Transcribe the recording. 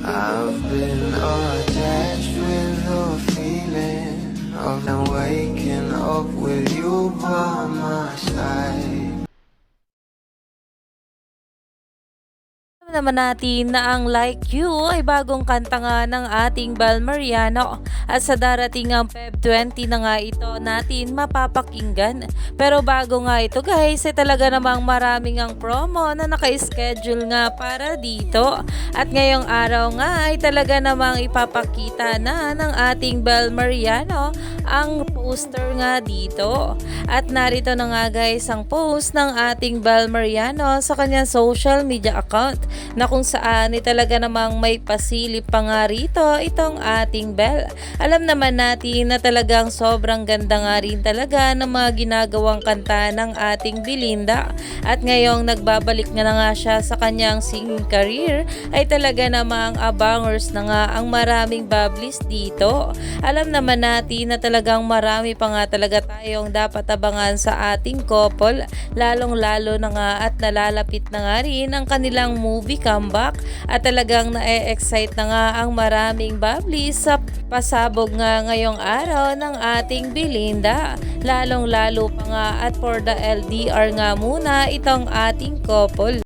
I've been attached with the feeling of now waking up with you by my side. Alam naman natin na ang Like You ay bagong kanta nga ng ating Bal Mariano at sa darating ang Feb 20 na nga ito natin mapapakinggan. Pero bago nga ito guys ay talaga namang maraming ang promo na naka-schedule nga para dito. At ngayong araw nga ay talaga namang ipapakita na ng ating Bal Mariano ang poster nga dito. At narito na nga guys ang post ng ating Bal Mariano sa kanyang social media account na kung saan ay talaga namang may pasilip pa nga rito itong ating Bel. Alam naman natin na talagang sobrang ganda nga rin talaga ng mga ginagawang kanta ng ating Belinda. At ngayong nagbabalik na nga siya sa kanyang singing career ay talaga namang abangers na nga ang maraming bubblies dito. Alam naman natin na talagang marami pa nga talaga tayong dapat abangan sa ating couple, lalong lalo na nga at nalalapit na nga rin ang kanilang movie comeback at talagang na-excite na nga ang maraming bubblies sa pasabog nga ngayong araw ng ating Belinda, lalong lalo pa nga at for the LDR nga muna itong ating couple.